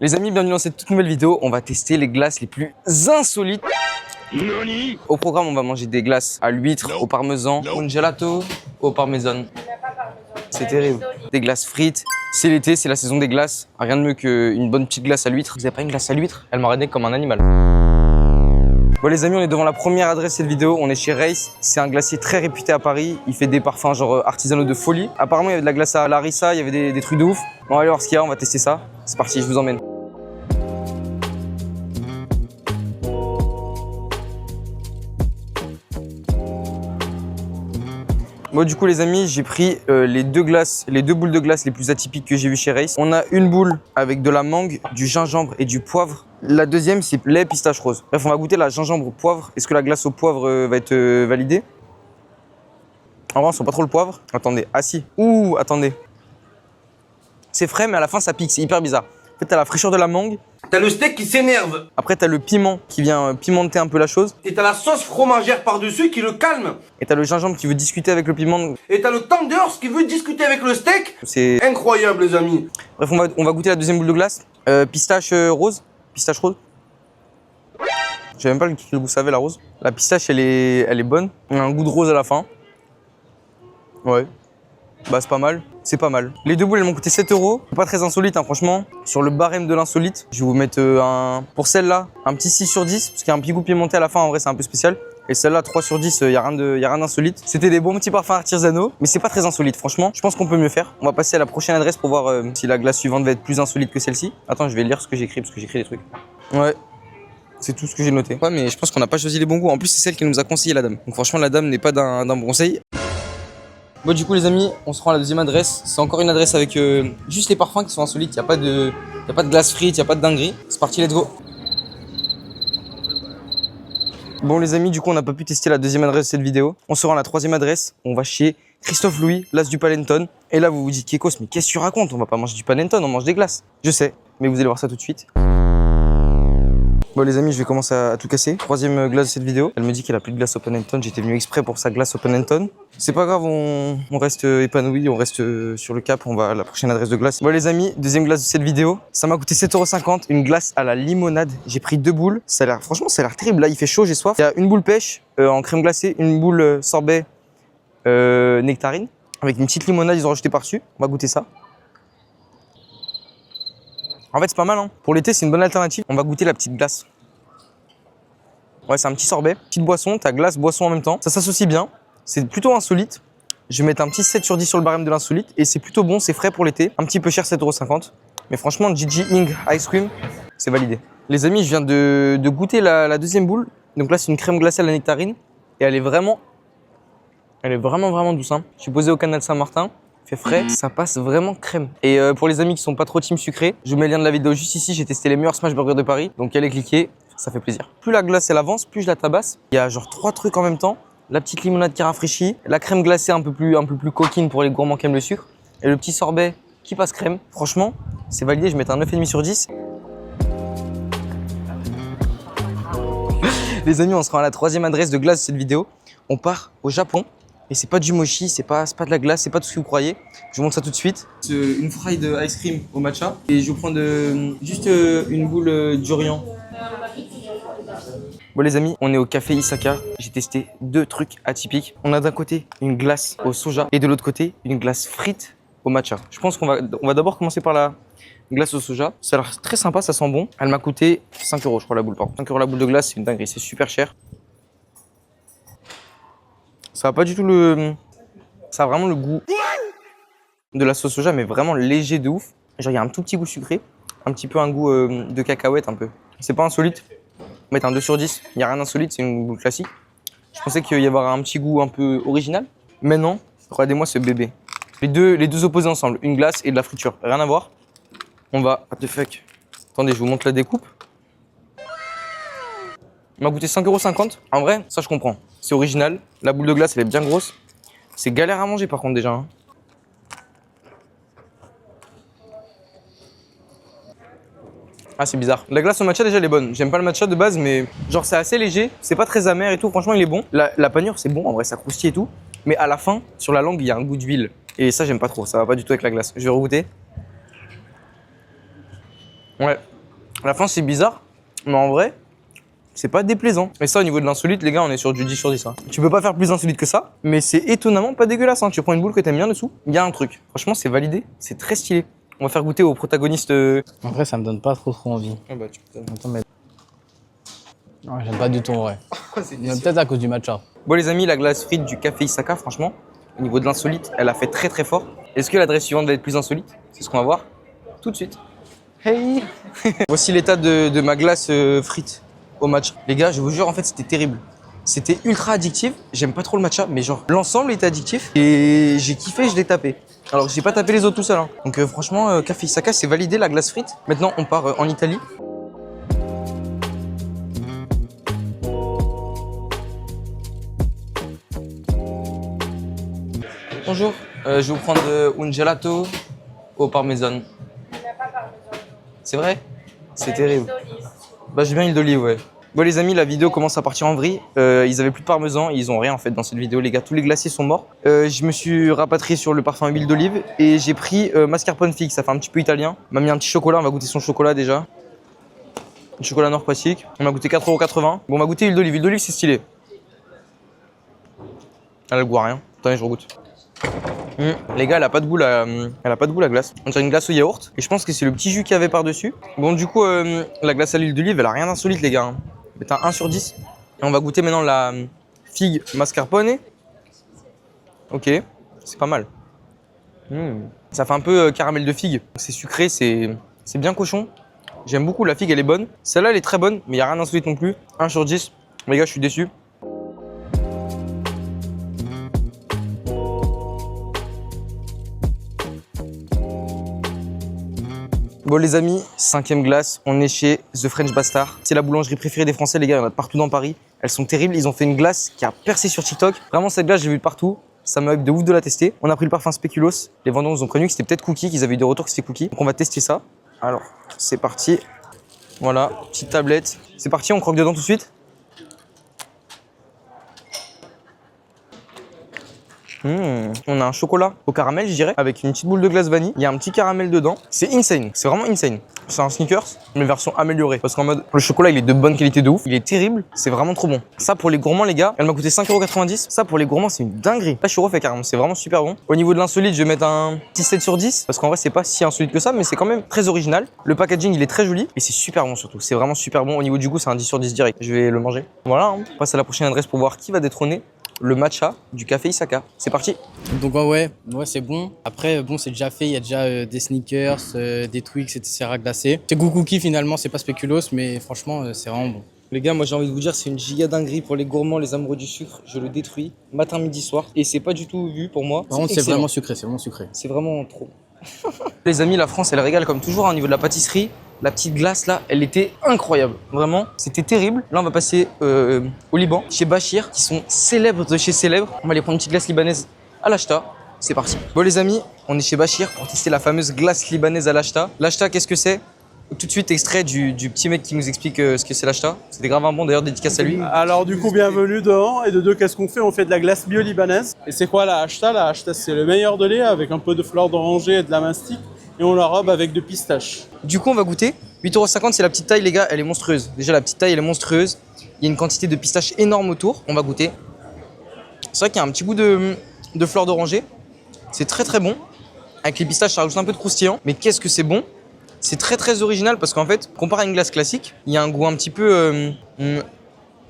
Les amis, bienvenue dans cette toute nouvelle vidéo. On va tester les glaces les plus insolites. Nani? Au programme, on va manger des glaces à l'huître, au parmesan, un gelato, au parmesan. C'est terrible. Des glaces frites. C'est l'été, c'est la saison des glaces. Rien de mieux qu'une bonne petite glace à l'huître. Vous avez pas une glace à l'huître? Elle m'a comme un animal. Bon les amis, on est devant la première adresse de cette vidéo. On est chez Race. C'est un glacier très réputé à Paris. Il fait des parfums genre artisanaux de folie. Apparemment, il y avait de la glace à Larissa, il y avait des trucs de ouf. On va aller voir ce qu'il y a, on va tester ça. C'est parti, je vous emmène. Bon du coup les amis, j'ai pris les deux boules de glace les plus atypiques que j'ai vues chez Race. On a une boule avec de la mangue, du gingembre et du poivre. La deuxième c'est lait pistache rose. Bref, on va goûter la gingembre au poivre. Est-ce que la glace au poivre va être validée? En vrai on sent pas trop le poivre. Attendez, ah si. Ouh, attendez. C'est frais mais à la fin ça pique, c'est hyper bizarre. En fait t'as la fraîcheur de la mangue. T'as le steak qui s'énerve. Après t'as le piment qui vient pimenter un peu la chose. Et t'as la sauce fromagère par-dessus qui le calme. Et t'as le gingembre qui veut discuter avec le piment. Et t'as le tenders qui veut discuter avec le steak. C'est incroyable les amis. Bref, on va goûter la deuxième boule de glace. Pistache rose. Pistache rose. Je sais même pas quel goût ça avait la rose. La pistache elle est bonne. On a un goût de rose à la fin. Ouais. Bah c'est pas mal. C'est pas mal. Les deux boules elles m'ont coûté 7 €. Pas très insolite hein, franchement. Sur le barème de l'insolite, je vais vous mettre pour celle-là un petit 6 sur 10. Parce qu'il y a un petit goût pimenté à la fin, en vrai c'est un peu spécial. Et celle-là 3 sur 10, y a rien d'insolite. C'était des bons petits parfums artisanaux, mais c'est pas très insolite franchement. Je pense qu'on peut mieux faire. On va passer à la prochaine adresse pour voir si la glace suivante va être plus insolite que celle-ci. Attends, je vais lire ce que j'ai écrit parce que j'ai écrit des trucs. Ouais. C'est tout ce que j'ai noté. Ouais, mais je pense qu'on n'a pas choisi les bons goûts. En plus, c'est celle qui nous a conseillé la dame. Donc franchement, la dame n'est pas d'un bon conseil. Bon du coup les amis, on se rend à la deuxième adresse. C'est encore une adresse avec juste les parfums qui sont insolites. Il n'y a pas de glace frite, il n'y a pas de dinguerie. C'est parti, let's go. Bon les amis, du coup on n'a pas pu tester la deuxième adresse de cette vidéo. On se rend à la troisième adresse. On va chez Christophe Louis, l'as du Panetone. Et là vous vous dites Kekos, mais qu'est-ce que tu racontes? On va pas manger du Panetone, on mange des glaces. Je sais, mais vous allez voir ça tout de suite. Bon les amis, je vais commencer à tout casser. Troisième glace de cette vidéo. Elle me dit qu'elle a plus de glace au Panetone. J'étais venu exprès pour sa glace au Panetone. C'est pas grave, on reste épanoui, on reste sur le cap. On va à la prochaine adresse de glace. Bon les amis, deuxième glace de cette vidéo. Ça m'a coûté 7,50 €. Une glace à la limonade. J'ai pris 2 boules. Franchement, ça a l'air terrible. Là, il fait chaud, j'ai soif. Il y a une boule pêche en crème glacée, une boule sorbet nectarine. Avec une petite limonade, ils ont rajouté par-dessus. On va goûter ça. En fait, c'est pas mal, hein. Pour l'été, c'est une bonne alternative. On va goûter la petite glace. Ouais, c'est un petit sorbet. Petite boisson, t'as glace, boisson en même temps. Ça s'associe bien. C'est plutôt insolite. Je vais mettre un petit 7 sur 10 sur le barème de l'insolite. Et c'est plutôt bon, c'est frais pour l'été. Un petit peu cher, 7,50 €. Mais franchement, Gigi Ing Ice Cream, c'est validé. Les amis, je viens de goûter la deuxième boule. Donc là, c'est une crème glacée à la nectarine. Et elle est vraiment douce, hein. Je suis posé au canal Saint-Martin. Fait frais, ça passe vraiment crème. Et pour les amis qui sont pas trop team sucré, je vous mets le lien de la vidéo juste ici. J'ai testé les meilleurs smash burgers de Paris, donc allez cliquer, ça fait plaisir. Plus la glace elle avance, plus je la tabasse. Il y a genre 3 trucs en même temps. La petite limonade qui rafraîchit, la crème glacée un peu plus coquine pour les gourmands qui aiment le sucre, et le petit sorbet qui passe crème. Franchement, c'est validé, je mets un 9,5 sur 10. Les amis, on se rend à la troisième adresse de glace de cette vidéo. On part au Japon. Et c'est pas du mochi, c'est pas de la glace, c'est pas tout ce que vous croyez. Je vous montre ça tout de suite. C'est une fried ice cream au matcha. Et je vais vous prendre juste une boule durian. Bon les amis, on est au café Isaka. J'ai testé 2 trucs atypiques. On a d'un côté une glace au soja et de l'autre côté une glace frite au matcha. Je pense qu'on va d'abord commencer par la glace au soja. Ça a l'air très sympa, ça sent bon. Elle m'a coûté 5 € je crois la boule par contre. 5 € la boule de glace, c'est une dinguerie, c'est super cher. Ça a pas du tout ça a vraiment le goût de la sauce soja, mais vraiment léger de ouf. Genre, il y a un tout petit goût sucré, un petit peu un goût de cacahuète un peu. C'est pas insolite. On va mettre un 2 sur 10. Il n'y a rien d'insolite, c'est une boule classique. Je pensais qu'il y avait un petit goût un peu original. Mais non, regardez-moi ce bébé. Les deux opposés ensemble, une glace et de la friture. Rien à voir. On va... What the fuck. Attendez, je vous montre la découpe. Il m'a coûté 5,50 €. En vrai, ça je comprends. C'est original. La boule de glace, elle est bien grosse. C'est galère à manger par contre déjà, hein. Ah, c'est bizarre. La glace au matcha déjà elle est bonne. J'aime pas le matcha de base, mais genre c'est assez léger. C'est pas très amer et tout. Franchement, il est bon. La panure, c'est bon. En vrai, ça croustille et tout. Mais à la fin, sur la langue, il y a un goût d'huile. Et ça, j'aime pas trop. Ça va pas du tout avec la glace. Je vais regoûter. Ouais. À la fin, c'est bizarre, mais en vrai, c'est pas déplaisant. Et ça, au niveau de l'insolite, les gars, on est sur du 10 sur 10. Hein. Tu peux pas faire plus insolite que ça, mais c'est étonnamment pas dégueulasse. Hein. Tu prends une boule que t'aimes bien dessous, il y a un truc. Franchement, c'est validé, c'est très stylé. On va faire goûter aux protagonistes. En vrai, ça me donne pas trop envie. Ah bah, tu peux... Attends, mais... Ouais, j'aime pas du tout en vrai. Mais peut-être à cause du matcha. Bon, les amis, la glace frite du café Isaka, franchement, au niveau de l'insolite, elle a fait très très fort. Est-ce que l'adresse suivante va être plus insolite? C'est ce qu'on va voir tout de suite. Hey. Voici l'état de ma glace frite au matcha. Les gars, je vous jure, en fait, c'était terrible. C'était ultra addictif. J'aime pas trop le matcha, mais genre, l'ensemble était addictif. Et j'ai kiffé, je l'ai tapé. Alors, j'ai pas tapé les autres tout seul. Hein. Donc, franchement, café Isaka, c'est validé, la glace frite. Maintenant, on part en Italie. Bonjour, je vais vous prendre un gelato au parmesan. C'est vrai? C'est terrible. Bah j'ai bien l'huile d'olive, ouais. Bon les amis, la vidéo commence à partir en vrille. Ils avaient plus de parmesan, ils ont rien en fait dans cette vidéo les gars. Tous les glaciers sont morts. Je me suis rapatrié sur le parfum huile d'olive et j'ai pris mascarpone figue, ça fait un petit peu italien. On m'a mis un petit chocolat, on va goûter son chocolat déjà. Du chocolat nord classique. On m'a goûté 4,80 €. Bon on m'a goûté huile d'olive. L'huile d'olive c'est stylé. Elle a le goût à rien. Attendez, je regoute. Les gars, elle a pas de goût la glace. On dirait une glace au yaourt. Et je pense que c'est le petit jus qu'il y avait par-dessus. Bon, du coup, la glace à l'huile d'olive, elle a rien d'insolite, les gars. Hein. C'est un 1 sur 10. Et on va goûter maintenant la figue mascarpone. Ok, c'est pas mal. Ça fait un peu caramel de figue. C'est sucré, c'est bien cochon. J'aime beaucoup, la figue, elle est bonne. Celle-là, elle est très bonne, mais il n'y a rien d'insolite non plus. 1 sur 10. Les gars, je suis déçu. Bon les amis, 5e glace, on est chez The French Bastard. C'est la boulangerie préférée des Français les gars, il y en a partout dans Paris. Elles sont terribles, ils ont fait une glace qui a percé sur TikTok. Vraiment cette glace, j'ai vu partout, ça m'a eu de ouf de la tester. On a pris le parfum Spéculoos, les vendeurs nous ont prévenu que c'était peut-être Cookie, qu'ils avaient eu des retours que c'était Cookie. Donc on va tester ça. Alors, c'est parti. Voilà, petite tablette. C'est parti, on croque dedans tout de suite. On a un chocolat au caramel, je dirais, avec une petite boule de glace vanille. Il y a un petit caramel dedans. C'est insane, c'est vraiment insane. C'est un Snickers, mais version améliorée. Parce qu'en mode, le chocolat, il est de bonne qualité de ouf. Il est terrible, c'est vraiment trop bon. Ça, pour les gourmands, les gars, elle m'a coûté 5,90 €. Ça, pour les gourmands, c'est une dinguerie. Là, je suis refait carrément, c'est vraiment super bon. Au niveau de l'insolite, je vais mettre un petit 7 sur 10. Parce qu'en vrai, c'est pas si insolite que ça, mais c'est quand même très original. Le packaging, il est très joli. Et c'est super bon surtout. C'est vraiment super bon. Au niveau du goût, c'est un 10 sur 10 direct. Je vais le manger. Voilà, hein. On passe à la prochaine adresse pour voir qui va détrôner le matcha du café Isaka. C'est parti. Donc ouais, c'est bon. Après, bon, c'est déjà fait. Il y a déjà des Snickers, des Twix, etc. glacés. C'est goût cookie finalement, c'est pas spéculoos, mais franchement, c'est vraiment bon. Les gars, moi j'ai envie de vous dire, c'est une giga dinguerie pour les gourmands, les amoureux du sucre. Je le détruis matin, midi, soir. Et c'est pas du tout vu pour moi. Par contre, c'est vraiment sucré, c'est vraiment sucré. C'est vraiment trop. Les amis, la France, elle régale comme toujours au niveau de la pâtisserie. La petite glace là, elle était incroyable. Vraiment, c'était terrible. Là, on va passer au Liban, chez Bachir, qui sont célèbres de chez célèbres. On va aller prendre une petite glace libanaise à l'achta. C'est parti. Bon les amis, on est chez Bachir pour tester la fameuse glace libanaise à l'achta. L'achta, qu'est-ce que c'est? Tout de suite, extrait du petit mec qui nous explique ce que c'est l'achta. C'était grave un bon, d'ailleurs, dédicace à lui. Alors du coup, bienvenue devant. Et de deux, qu'est-ce qu'on fait? On fait de la glace bio-libanaise. Et c'est quoi la hachta? La hachta, c'est le meilleur de lait avec un peu de fleur d'oranger et de la mastic. Et on l'enrobe avec de pistache. Du coup, on va goûter. 8,50 €, c'est la petite taille, les gars, elle est monstrueuse. Déjà, la petite taille, elle est monstrueuse. Il y a une quantité de pistache énorme autour. On va goûter. C'est vrai qu'il y a un petit goût de fleur d'oranger. C'est très très bon. Avec les pistaches, ça rajoute un peu de croustillant. Mais qu'est-ce que c'est bon! C'est très très original parce qu'en fait, comparé à une glace classique, il y a un goût un petit peu...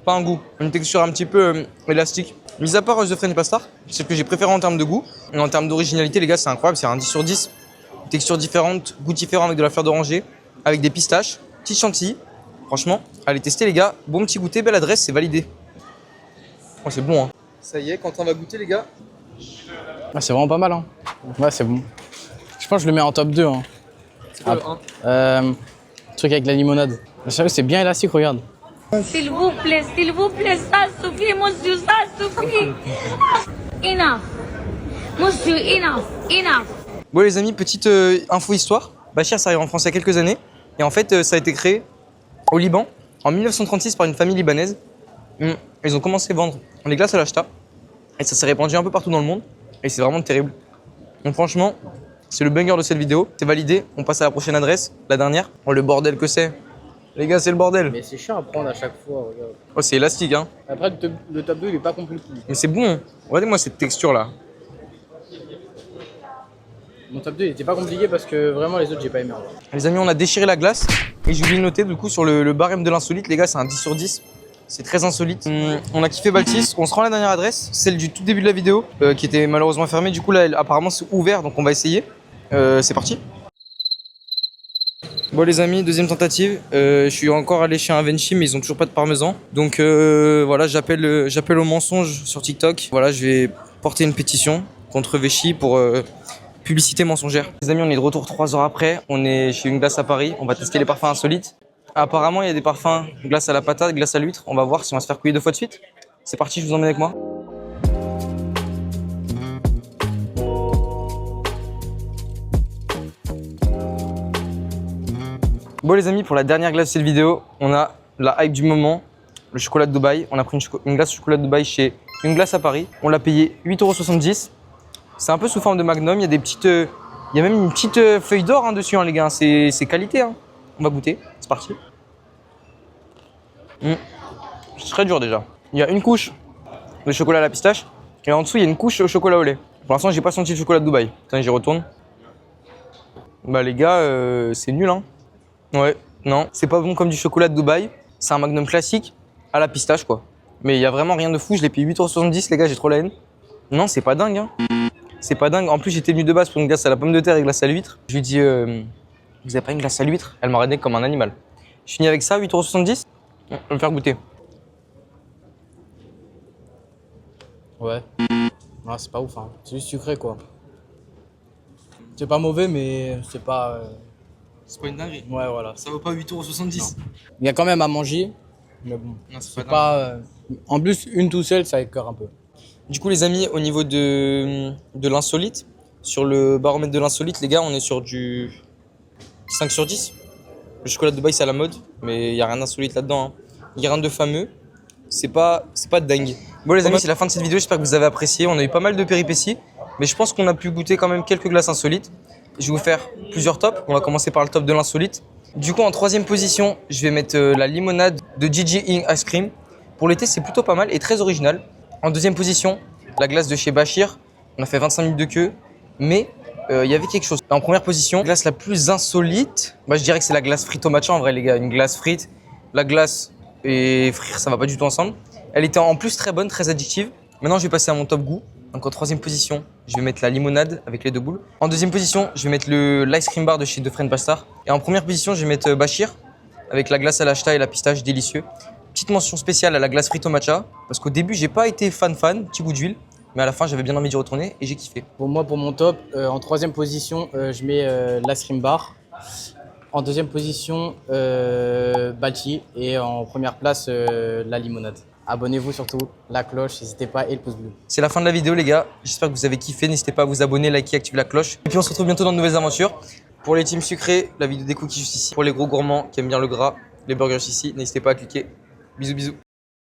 pas un goût, une texture un petit peu élastique. Mis à part The French Bastard, c'est ce que j'ai préféré en termes de goût. Et en termes d'originalité, les gars, c'est incroyable, c'est un 10 sur 10. Texture différente, goût différent avec de la fleur d'oranger, avec des pistaches, petite chantilly. Franchement, allez tester les gars. Bon petit goûter, belle adresse, c'est validé. Oh, c'est bon, hein. Ça y est, Quentin va goûter, les gars. Ah, c'est vraiment pas mal, hein. Ouais, c'est bon. Je pense que je le mets en top 2, hein. Truc avec la limonade. Sérieux, c'est bien élastique, regarde. S'il vous plaît, ça suffit, monsieur, ça suffit. Enough. Monsieur, enough. Bon les amis, petite info histoire. Bachir, ça arrive en France il y a quelques années. Et en fait, ça a été créé au Liban en 1936 par une famille libanaise. Ils ont commencé à vendre les glaces à l'achta. Et ça s'est répandu un peu partout dans le monde. Et c'est vraiment terrible. Donc franchement, c'est le banger de cette vidéo. C'est validé. On passe à la prochaine adresse, la dernière. Oh, le bordel que c'est. Les gars, c'est le bordel. Mais c'est chiant à prendre à chaque fois, regarde. Oh, c'est élastique, hein. Après, le top 2, il est pas compliqué. Mais c'est bon. Regardez-moi cette texture-là. Mon top 2, il était pas compliqué parce que vraiment, les autres, j'ai pas aimé. Les amis, on a déchiré la glace. Et j'ai oublié de noter, du coup, sur le barème de l'insolite, les gars, c'est un 10 sur 10. C'est très insolite. On a kiffé Baltis. On se rend à la dernière adresse, celle du tout début de la vidéo, qui était malheureusement fermée. Du coup, là, apparemment, c'est ouvert, donc on va essayer. C'est parti. Bon les amis, deuxième tentative. Je suis encore allé chez un Venchi, mais ils ont toujours pas de parmesan. Donc voilà, j'appelle au mensonge sur TikTok. Voilà, je vais porter une pétition contre Venchi pour publicité mensongère. Les amis, on est de retour 3 heures après. On est chez une glace à Paris. On va tester les parfums insolites. Apparemment, il y a des parfums glace à la patate, glace à l'huître. On va voir si on va se faire couiller 2 fois de suite. C'est parti, je vous emmène avec moi. Bon les amis, pour la dernière glace de cette vidéo, on a la hype du moment, le chocolat de Dubaï. On a pris une glace au chocolat de Dubaï chez Une Glace à Paris. On l'a payé 8,70 €. C'est un peu sous forme de magnum. Il y a des petites, il y a même une petite feuille d'or hein, dessus, hein, les gars. C'est qualité. Hein. On va goûter. C'est parti. C'est très dur déjà. Il y a une couche de chocolat à la pistache et en dessous il y a une couche au chocolat au lait. Pour l'instant, j'ai pas senti le chocolat de Dubaï. Attends, j'y retourne. Bah les gars, c'est nul hein. Ouais, non, c'est pas bon comme du chocolat de Dubaï. C'est un magnum classique à la pistache quoi. Mais il y a vraiment rien de fou. Je l'ai payé 8,70 €, les gars, j'ai trop la haine. Non, c'est pas dingue hein. C'est pas dingue. En plus, j'étais venu de base pour une glace à la pomme de terre et glace à l'huître. Je lui dis, vous avez pas une glace à l'huître? Elle m'a regardé comme un animal. Je finis avec ça, 8,70 €. On va me faire goûter. Ouais. Non, c'est pas ouf, hein. C'est juste sucré, quoi. C'est pas mauvais, mais c'est pas... C'est pas une dinguerie. Ouais, voilà. Ça vaut pas 8,70 €. Il y a quand même à manger, mais bon. Non, C'est pas... En plus, une tout seul, ça écœure un peu. Du coup, les amis, au niveau de l'insolite, sur le baromètre de l'insolite, les gars, on est sur du 5 sur 10. Le chocolat de Dubaï, c'est à la mode, mais il n'y a rien d'insolite là-dedans. Hein. Il n'y a rien de fameux. C'est pas dingue. Bon, les amis, c'est la fin de cette vidéo. J'espère que vous avez apprécié. On a eu pas mal de péripéties, mais je pense qu'on a pu goûter quand même quelques glaces insolites. Je vais vous faire plusieurs tops. On va commencer par le top de l'insolite. Du coup, en troisième position, je vais mettre la limonade de Gigi Ing Ice Cream. Pour l'été, c'est plutôt pas mal et très original. En deuxième position, la glace de chez Bachir. On a fait 25 minutes de queue, mais il y avait quelque chose. En première position, la glace la plus insolite, je dirais que c'est la glace frite au matcha en vrai les gars. Une glace frite, la glace et frire ça va pas du tout ensemble. Elle était en plus très bonne, très addictive. Maintenant je vais passer à mon top goût. Donc en troisième position, je vais mettre la limonade avec les 2 boules. En deuxième position, je vais mettre l'ice cream bar de chez De Friend Pastar. Et en première position, je vais mettre Bachir avec la glace à l'acheta et la pistache, délicieux. Petite mention spéciale à la glace frite au matcha, parce qu'au début j'ai pas été fan, petit goût d'huile. Mais à la fin, j'avais bien envie d'y retourner et j'ai kiffé. Pour moi, pour mon top, en troisième position, je mets l'ice cream bar. En deuxième position, Balti. Et en première place, la limonade. Abonnez-vous surtout, la cloche, n'hésitez pas et le pouce bleu. C'est la fin de la vidéo les gars. J'espère que vous avez kiffé. N'hésitez pas à vous abonner, liker, activer la cloche. Et puis on se retrouve bientôt dans de nouvelles aventures. Pour les teams sucrés, la vidéo des cookies juste ici. Pour les gros gourmands qui aiment bien le gras, les burgers ici. N'hésitez pas à cliquer. Bisous bisous.